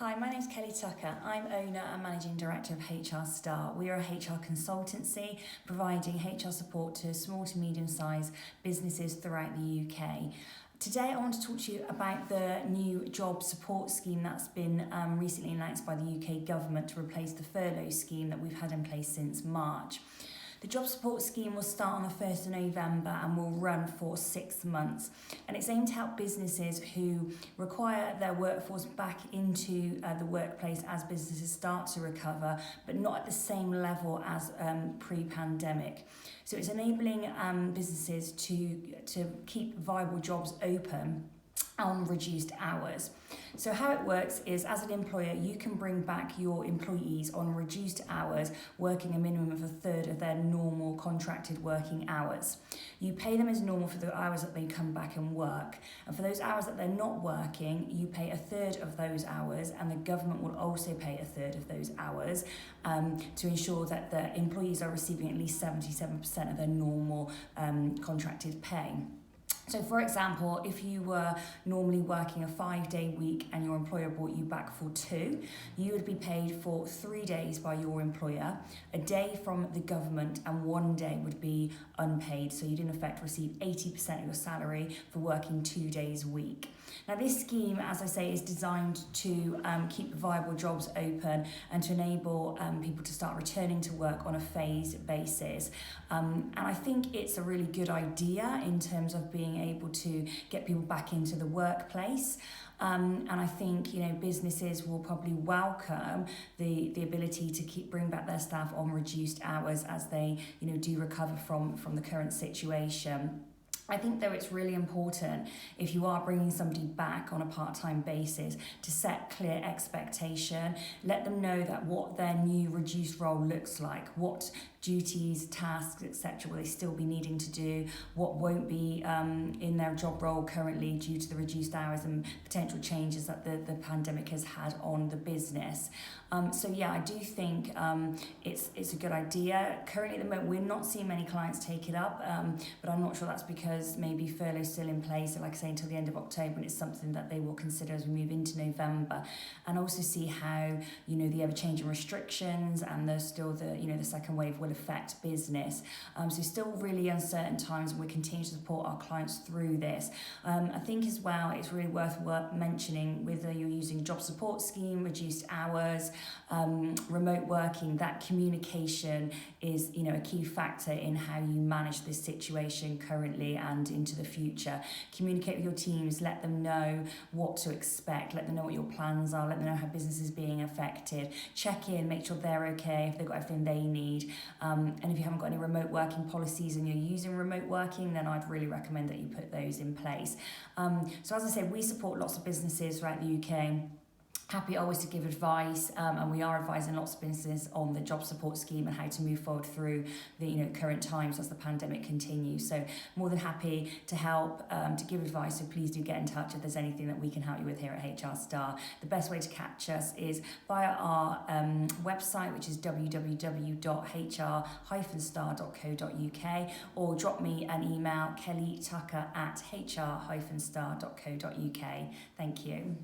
Hi, my name's Kelly Tucker. I'm owner and managing director of HR Star. We are a HR consultancy providing HR support to small to medium-sized businesses throughout the UK. Today I want to talk to you about the new job support scheme that's been recently announced by the UK government to replace the furlough scheme that we've had in place since March. The job support scheme will start on the 1st of November and will run for 6 months. And it's aimed to help businesses who require their workforce back into the workplace as businesses start to recover, but not at the same level as pre-pandemic. So it's enabling businesses to keep viable jobs open on reduced hours. So how it works is, as an employer, you can bring back your employees on reduced hours, working a minimum of a third of their normal contracted working hours. You pay them as normal for the hours that they come back and work. And for those hours that they're not working, you pay a third of those hours, and the government will also pay a third of those hours to ensure that the employees are receiving at least 77% of their normal contracted pay. So for example, if you were normally working a 5-day week and your employer brought you back for 2, you would be paid for 3 days by your employer, a day from the government, and 1 day would be unpaid. So you'd in effect receive 80% of your salary for working 2 days a week. Now this scheme, as I say, is designed to keep viable jobs open and to enable people to start returning to work on a phased basis. And I think it's a really good idea in terms of being able to get people back into the workplace. And I think businesses will probably welcome the ability to bring back their staff on reduced hours as they do recover from the current situation. I think though it's really important, if you are bringing somebody back on a part-time basis, to set clear expectation, let them know that what their new reduced role looks like, what duties, tasks, etc. will they still be needing to do, what won't be in their job role currently due to the reduced hours and potential changes that the pandemic has had on the business. So yeah, I do think it's a good idea. Currently at the moment, we're not seeing many clients take it up, but I'm not sure that's because maybe furlough's still in place, like I say, until the end of October, and it's something that they will consider as we move into November, and also see how the ever-changing restrictions and there's still the second wave will affect business. So still really uncertain times, and we continue to support our clients through this. I think as well it's really worth mentioning, whether you're using job support scheme, reduced hours, remote working, that communication is a key factor in how you manage this situation currently and into the future. Communicate with your teams, let them know what to expect, let them know what your plans are, let them know how business is being affected, check in, make sure they're okay, if they've got everything they need. And if you haven't got any remote working policies and you're using remote working, then I'd really recommend that you put those in place. So as I said, we support lots of businesses throughout the UK. Happy always to give advice, and we are advising lots of businesses on the job support scheme and how to move forward through the current times as the pandemic continues. So more than happy to help, to give advice, so please do get in touch if there's anything that we can help you with here at HR Star. The best way to catch us is via our website, which is www.hr-star.co.uk, or drop me an email, kellytucker@hr-star.co.uk. Thank you.